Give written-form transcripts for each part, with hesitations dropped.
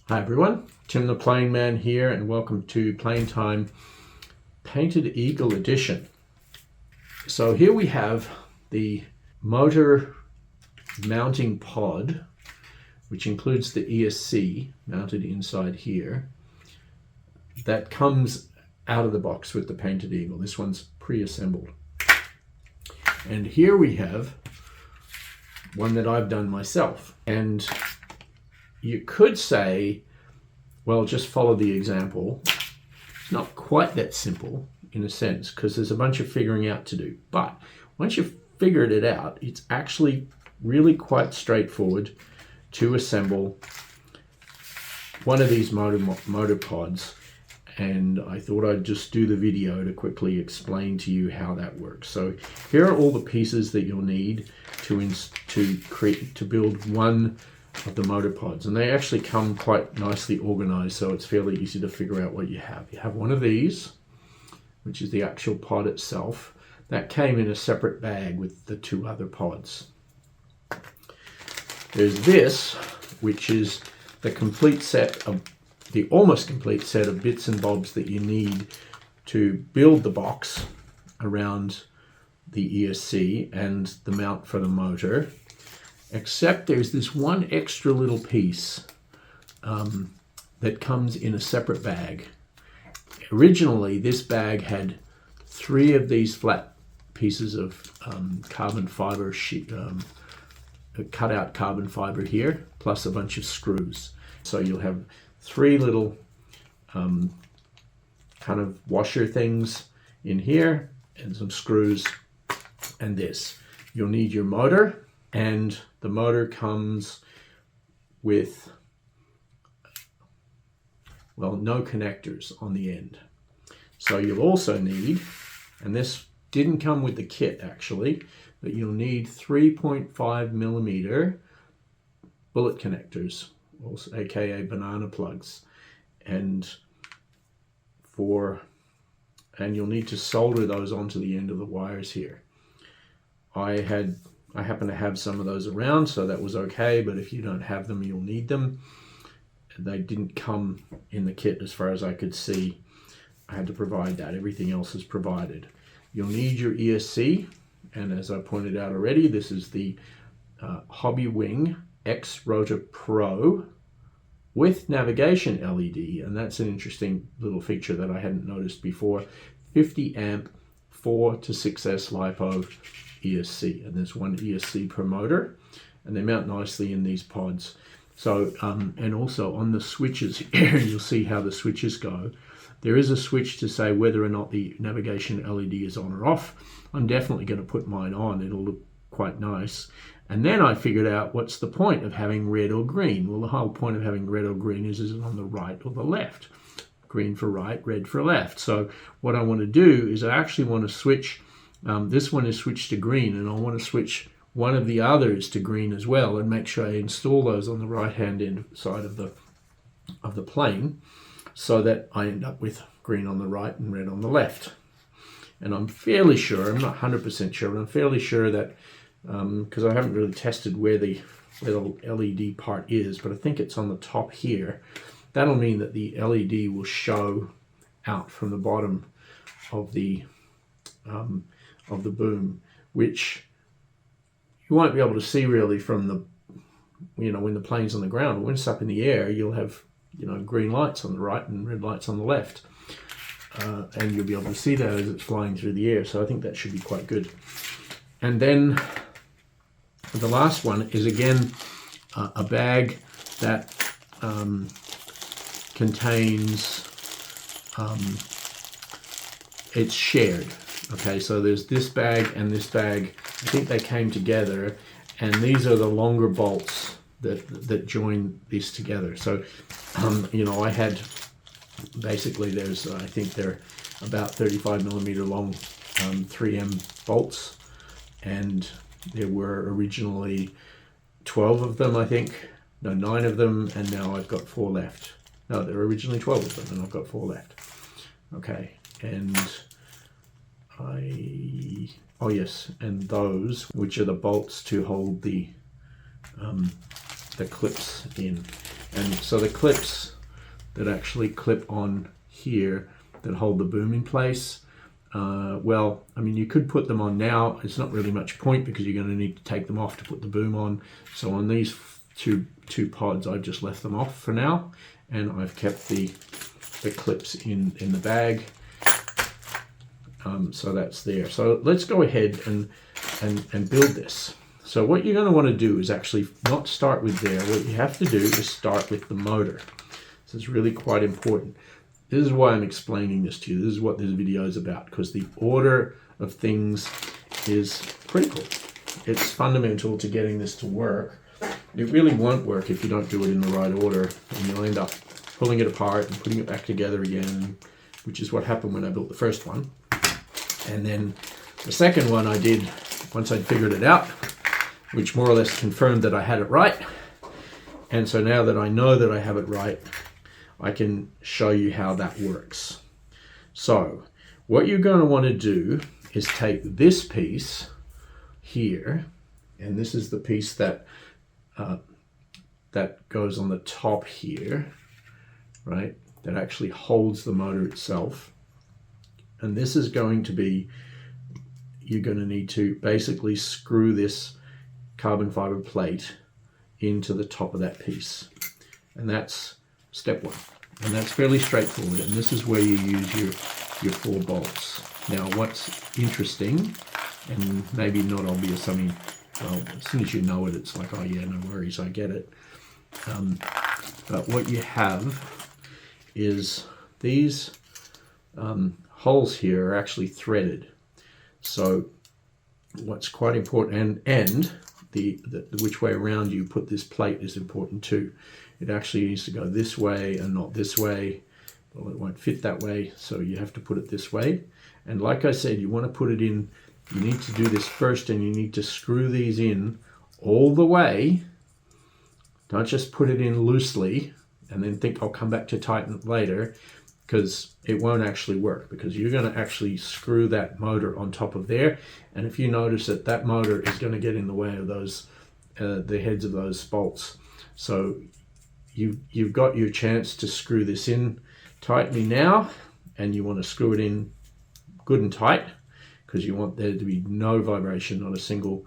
Hi everyone, Tim the Plane Man here, and welcome to Plane Time Painted Eagle Edition. So here we have the motor mounting pod, which includes the ESC mounted inside here, that comes out of the box with the Painted Eagle. This one's pre-assembled. And here we have one that I've done myself. And you could say, well, just follow the example. It's not quite that simple in a sense, because there's a bunch of figuring out to do. But once you've figured it out, it's actually really quite straightforward to assemble one of these motor pods. And I thought I'd just do the video to quickly explain to you how that works. So here are all the pieces that you'll need to build one of the motor pods, and they actually come quite nicely organized, so it's fairly easy to figure out what you have. You have one of these, which is the actual pod itself. That came in a separate bag with the two other pods. There's this, which is the complete set of the almost complete set of bits and bobs that you need to build the box around the ESC and the mount for the motor. Except there's this one extra little piece that comes in a separate bag. Originally, this bag had 3 of these flat pieces of carbon fiber sheet, cut out carbon fiber here, plus a bunch of screws. So you'll have 3 little kind of washer things in here, and some screws, and this. You'll need your motor, and the motor comes with, well, no connectors on the end. So you'll also need, and this didn't come with the kit actually, but you'll need 3.5 millimeter bullet connectors, also aka banana plugs, and you'll need to solder those onto the end of the wires here. I happen to have some of those around, so that was okay, but if you don't have them, you'll need them. They didn't come in the kit as far as I could see. I had to provide that. Everything else is provided. You'll need your ESC, and as I pointed out already, this is the Hobby Wing X Rotor Pro with navigation LED, and that's an interesting little feature that I hadn't noticed before. 50 amp 4 to 6S LiPo ESC, and there's one ESC per motor, and they mount nicely in these pods. So and also on the switches here, you'll see how the switches go. There is a switch to say whether or not the navigation LED is on or off. I'm definitely going to put mine on. It'll look quite nice. And then I figured out, what's the point of having red or green? Well, the whole point of having red or green is it on the right or the left? Green for right, red for left. So what I want to do is I actually want to switch, this one is switched to green, and I want to switch one of the others to green as well, and make sure I install those on the right hand end side of the plane, so that I end up with green on the right and red on the left. And I'm fairly sure, I'm not 100% sure, but I'm fairly sure that, because I haven't really tested where the LED part is, but I think it's on the top here. That'll mean that the LED will show out from the bottom of the boom, which you won't be able to see really from the, when the plane's on the ground. But when it's up in the air, you'll have, green lights on the right and red lights on the left. And you'll be able to see that as it's flying through the air. So I think that should be quite good. And then the last one is, again, a bag that contains, it's shared. Okay, so there's this bag and this bag. I think they came together, and these are the longer bolts that join these together. So, I had, basically there's, I think they're about 35 millimeter long 3M bolts, and there were originally 12 of them, I think. No, 9 of them, and now I've got 4 left. No, there were originally 12 of them, and I've got 4 left. Okay, and oh yes, and those, which are the bolts to hold the clips in. And so the clips that actually clip on here that hold the boom in place, well, I mean, you could put them on now. It's not really much point because you're going to need to take them off to put the boom on. So on these two pods, I've just left them off for now, and I've kept the clips in the bag. So that's there. So let's go ahead and build this. So what you're going to want to do is actually not start with there. What you have to do is start with the motor. This is really quite important. This is why I'm explaining this to you. This is what this video is about, because the order of things is critical. It's fundamental to getting this to work. It really won't work if you don't do it in the right order, and you'll end up pulling it apart and putting it back together again, which is what happened when I built the first one. And then the second one I did once I'd figured it out, which more or less confirmed that I had it right. And so now that I know that I have it right, I can show you how that works. So what you're going to want to do is take this piece here, and this is the piece that that goes on the top here, right? That actually holds the motor itself. And this is going to be, you're going to need to basically screw this carbon fiber plate into the top of that piece. And that's step one. And that's fairly straightforward. And this is where you use your 4 bolts. Now what's interesting, and maybe not obvious, I mean, well, as soon as you know it, it's like, oh yeah, no worries, I get it. But what you have is these holes here are actually threaded. So what's quite important, and the which way around you put this plate is important too. It actually needs to go this way and not this way. Well, it won't fit that way, so you have to put it this way. And like I said, you want to put it in, you need to do this first, and you need to screw these in all the way. Don't just put it in loosely and then think I'll come back to tighten it later, because it won't actually work, because you're going to actually screw that motor on top of there. And if you notice that that motor is going to get in the way of those, the heads of those bolts. So you've got your chance to screw this in tightly now, and you want to screw it in good and tight, because you want there to be no vibration, not a single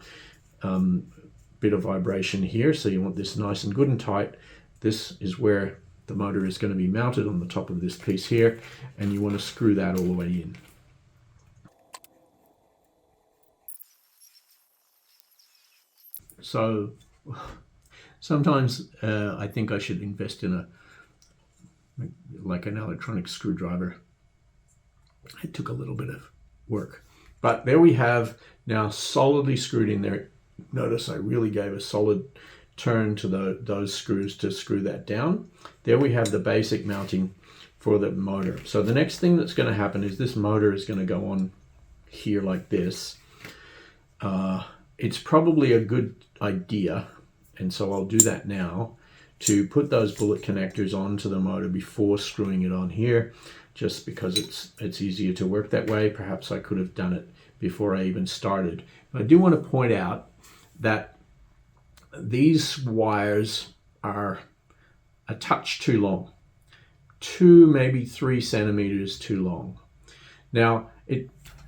bit of vibration here. So you want this nice and good and tight. This is where the motor is going to be mounted on the top of this piece here, and you want to screw that all the way in. So sometimes I think I should invest in like an electronic screwdriver. It took a little bit of work, but there we have now solidly screwed in there. Notice I really gave a solid turn to those screws to screw that down. There we have the basic mounting for the motor. So the next thing that's going to happen is this motor is going to go on here like this. It's probably a good idea, and so I'll do that now, to put those bullet connectors onto the motor before screwing it on here, just because it's easier to work that way. Perhaps I could have done it before I even started. But I do want to point out that these wires are a touch too long, 2, maybe 3 centimeters too long. Now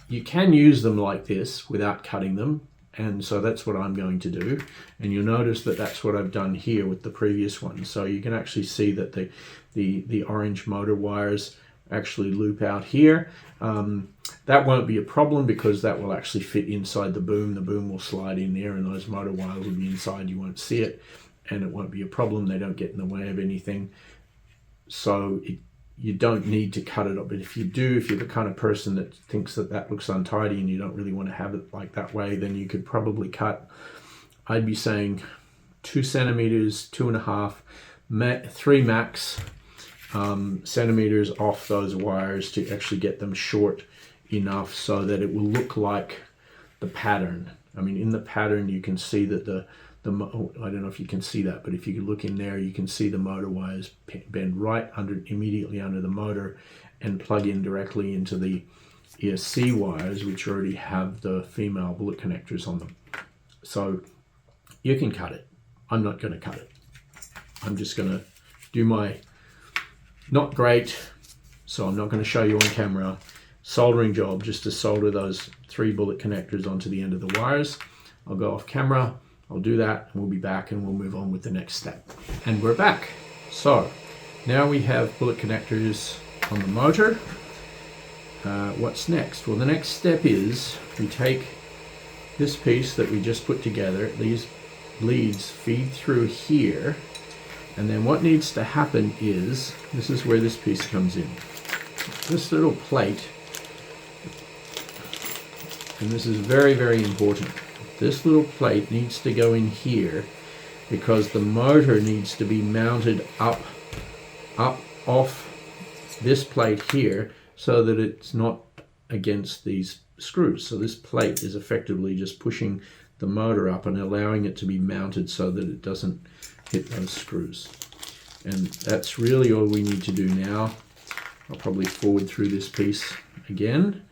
you can use them like this without cutting them, and so that's what I'm going to do. And you'll notice that that's what I've done here with the previous one. So you can actually see that the orange motor wires actually loop out here. That won't be a problem, because that will actually fit inside the boom. The boom will slide in there, and those motor wires will be inside. You won't see it, and it won't be a problem. They don't get in the way of anything. So you don't need to cut it up. But if you do, if you're the kind of person that thinks that that looks untidy and you don't really want to have it like that way, then you could probably cut, I'd be saying 2 centimeters, 2.5, 3 max centimeters off those wires to actually get them short enough so that it will look like the pattern. I mean, in the pattern you can see that I don't know if you can see that, but if you look in there, you can see the motor wires bend right immediately under the motor and plug in directly into the ESC wires, which already have the female bullet connectors on them. So you can cut it. I'm not going to cut it. I'm just going to do my not great, so I'm not going to show you on camera, soldering job just to solder those 3 bullet connectors onto the end of the wires. I'll go off camera, I'll do that, and we'll be back and we'll move on with the next step. And we're back. So now we have bullet connectors on the motor. What's next? Well, the next step is we take this piece that we just put together, these leads feed through here, and then what needs to happen is, this is where this piece comes in. This little plate, and this is very, very important. This little plate needs to go in here because the motor needs to be mounted up off this plate here so that it's not against these screws. So this plate is effectively just pushing the motor up and allowing it to be mounted so that it doesn't hit those screws. And that's really all we need to do now. I'll probably forward through this piece again,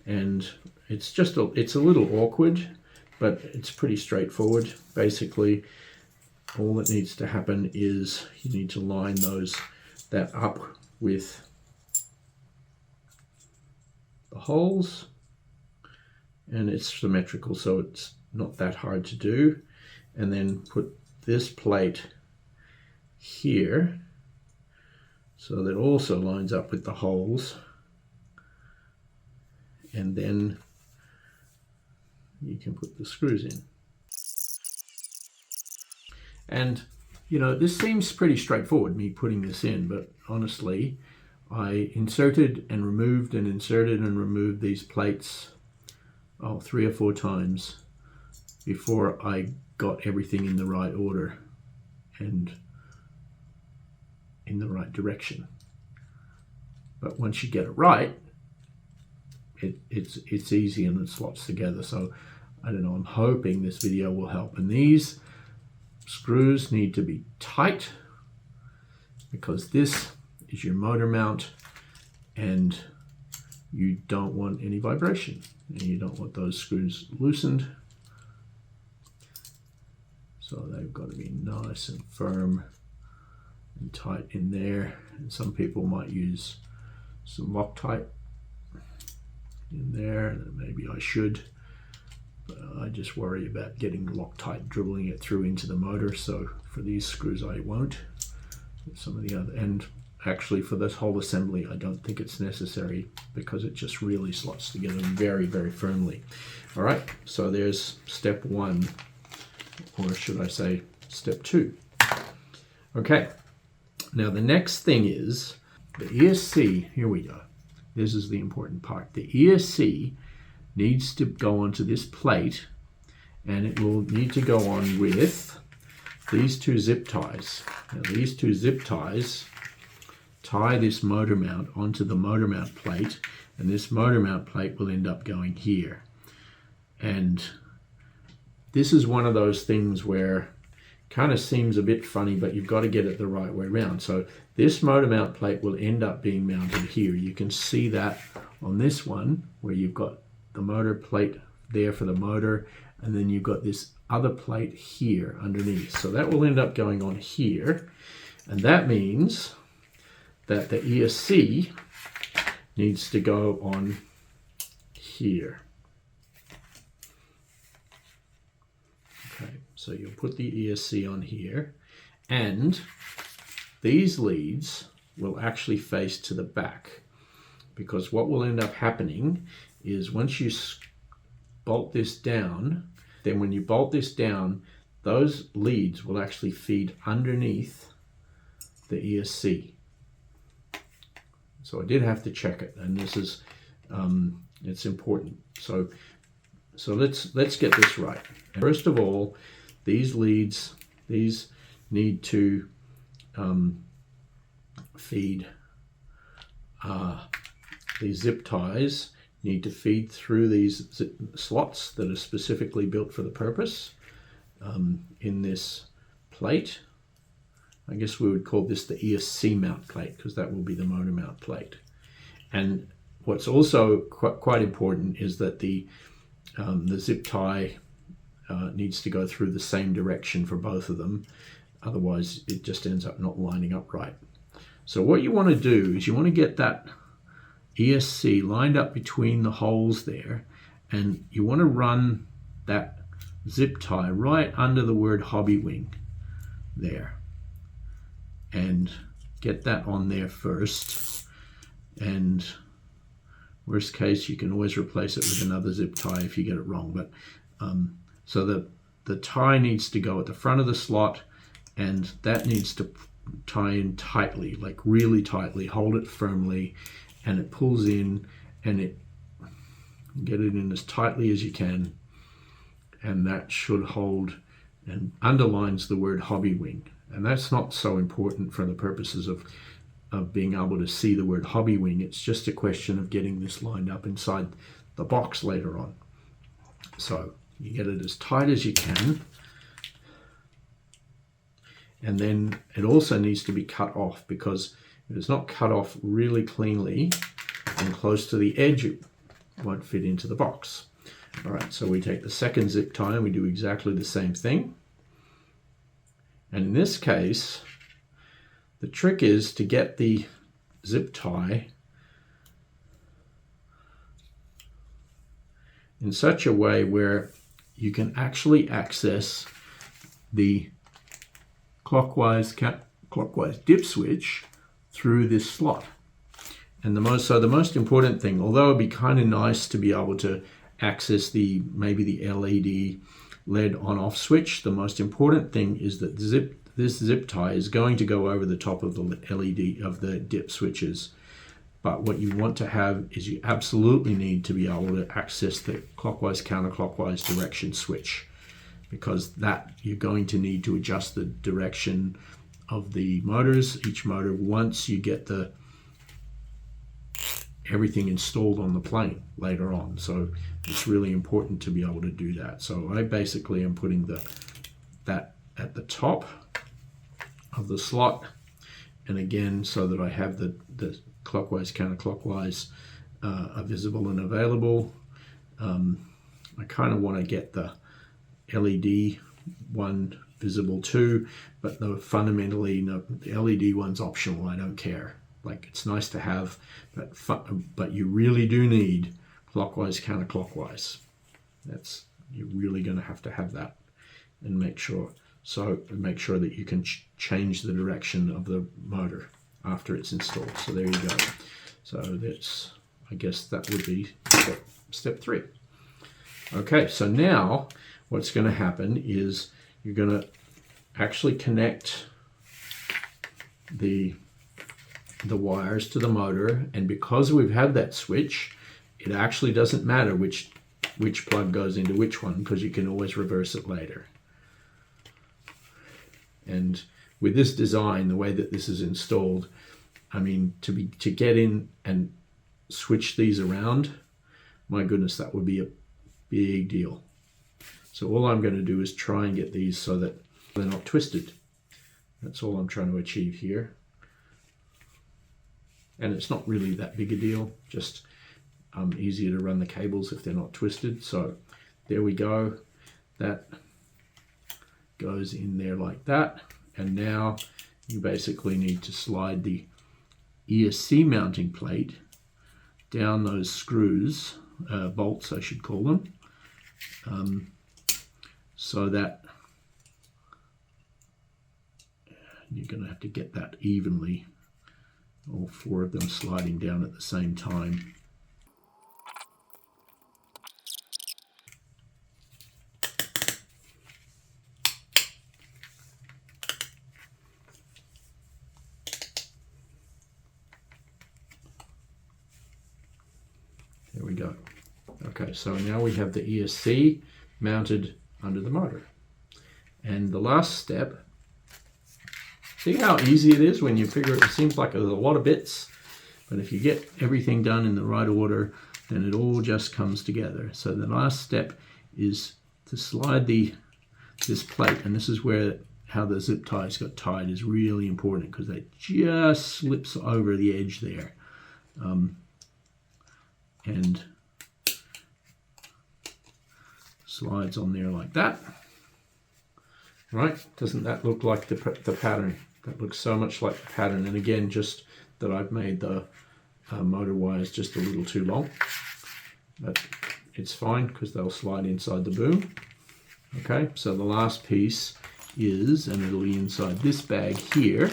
and it's a little awkward, but it's pretty straightforward. Basically, all that needs to happen is you need to line that up with the holes, and it's symmetrical, so it's not that hard to do. And then put this plate here so that also lines up with the holes, and then you can put the screws in. And you know, this seems pretty straightforward, me putting this in, but honestly, I inserted and removed and inserted and removed these plates 3 or 4 times before I got everything in the right order and in the right direction. But once you get it right, it's easy and it slots together. So I don't know, I'm hoping this video will help. And these screws need to be tight because this is your motor mount and you don't want any vibration and you don't want those screws loosened. So they've got to be nice and firm and tight in there. And some people might use some Loctite in there, and maybe I should, but I just worry about getting Loctite dribbling it through into the motor. So for these screws I won't. Some of the other, and actually for this whole assembly I don't think it's necessary because it just really slots together very, very firmly. All right, so there's step 1, or should I say step 2. Okay, now the next thing is the ESC. Here we go. This is the important part. The ESC needs to go onto this plate, and it will need to go on with these 2 zip ties. Now these 2 zip ties tie this motor mount onto the motor mount plate, and this motor mount plate will end up going here. And this is one of those things where kind of seems a bit funny, but you've got to get it the right way around. So this motor mount plate will end up being mounted here. You can see that on this one where you've got the motor plate there for the motor, and then you've got this other plate here underneath. So that will end up going on here, and that means that the ESC needs to go on here. Okay, so you'll put the ESC on here, and these leads will actually face to the back, because what will end up happening is once you bolt this down, then when you bolt this down, those leads will actually feed underneath the ESC. So I did have to check it, and this is it's important. So let's get this right. First of all, these leads, these need to feed, these zip ties need to feed through these slots that are specifically built for the purpose in this plate. I guess we would call this the ESC mount plate because that will be the motor mount plate. And what's also quite important is that the zip tie needs to go through the same direction for both of them. Otherwise, it just ends up not lining up right. So what you want to do is you want to get that ESC lined up between the holes there, and you want to run that zip tie right under the word hobby wing there, and get that on there first. And worst case, you can always replace it with another zip tie if you get it wrong. But so the tie needs to go at the front of the slot, and that needs to tie in tightly, like really tightly. Hold it firmly, and it pulls in, and it get it in as tightly as you can, and that should hold and underlines the word hobby wing. And that's not so important for the purposes of being able to see the word hobby wing. It's just a question of getting this lined up inside the box later on. So you get it as tight as you can, and then it also needs to be cut off, because if it's not cut off really cleanly and close to the edge, it won't fit into the box. All right, so we take the second zip tie and we do exactly the same thing. And in this case, the trick is to get the zip tie in such a way where you can actually access the clockwise dip switch through this slot. And the most important thing, although it'd be kind of nice to be able to access maybe the LED on off switch, the most important thing is that this zip tie is going to go over the top of the LED of the dip switches. But what you want to have is you absolutely need to be able to access the clockwise counterclockwise direction switch, because that you're going to need to adjust the direction of the motors, each motor, once you get everything installed on the plane later on. So it's really important to be able to do that. So I basically am putting that at the top of the slot, and again, so that I have the clockwise counterclockwise are visible and available. I kind of want to get the LED one visible too, but fundamentally, no, the LED one's optional. I don't care. Like, it's nice to have, but you really do need clockwise counterclockwise. You're really going to have that, and make sure that you can change the direction of the motor after it's installed. So there you go. So I guess that would be step 3. Okay, so now what's going to happen is you're going to actually connect the wires to the motor, and because we've had that switch, it actually doesn't matter which plug goes into which one, because you can always reverse it later. And with this design, the way that this is installed, I mean, to get in and switch these around, my goodness, that would be a big deal. So all I'm going to do is try and get these so that they're not twisted. That's all I'm trying to achieve here. And it's not really that big a deal, just easier to run the cables if they're not twisted. So there we go. That goes in there like that. And now you basically need to slide the ESC mounting plate down those screws, bolts I should call them, so that you're going to have to get that evenly, all 4 of them sliding down at the same time. There we go. Okay, so now we have the ESC mounted under the motor. And the last step, see how easy it is when you figure it seems like there's a lot of bits, but if you get everything done in the right order, then it all just comes together. So the last step is to slide this plate, and this is where how the zip ties got tied is really important, because that just slips over the edge there. And slides on there like that, Right? Doesn't that look like the pattern? That looks so much like the pattern. And again, just that I've made the motor wires just a little too long. But it's fine because they'll slide inside the boom. Okay, so the last piece is, and it'll be inside this bag here.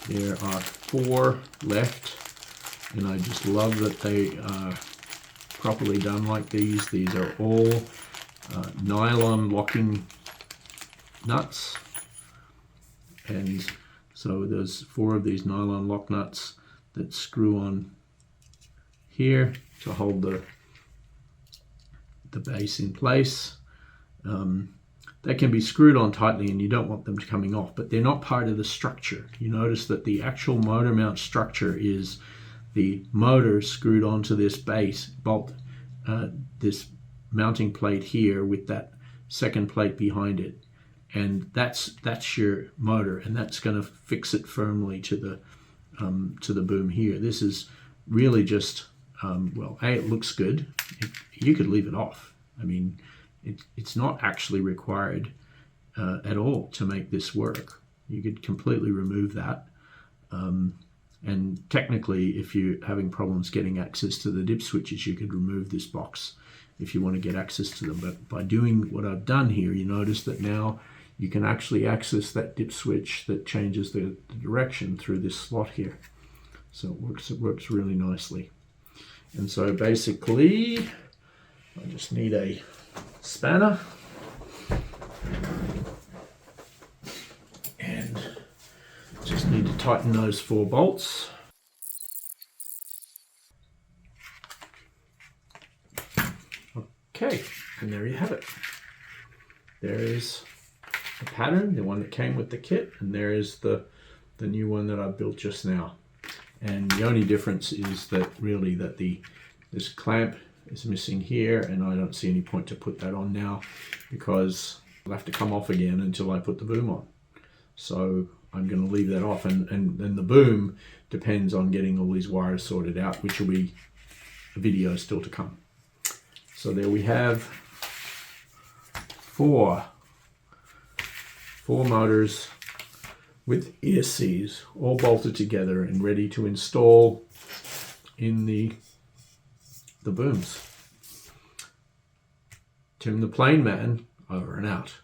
There are 4 left, and I just love that they are properly done like these. These are all nylon locking nuts, and so there's 4 of these nylon lock nuts that screw on here to hold the base in place. They can be screwed on tightly and you don't want them coming off, but they're not part of the structure. You notice that the actual motor mount structure is the motor screwed onto this base bolt, this mounting plate here with that second plate behind it, and that's your motor, and that's going to fix it firmly to the boom here. This is really just well, it looks good. You could leave it off. I mean, it's not actually required at all to make this work. You could completely remove that. And technically, if you're having problems getting access to the dip switches, you could remove this box if you want to get access to them. But by doing what I've done here, you notice that now you can actually access that dip switch that changes the direction through this slot here. So it works really nicely. And so basically, I just need a spanner and just need to tighten those 4 bolts. Okay, and there you have it. There is the pattern, the one that came with the kit, and there is the new one that I built just now. And the only difference is that really that this clamp is missing here, and I don't see any point to put that on now because it'll have to come off again until I put the boom on. So I'm going to leave that off, and then the boom depends on getting all these wires sorted out, which will be a video still to come. So there we have 4 motors with ESCs all bolted together and ready to install in the booms. Tim the Plane Man, over and out.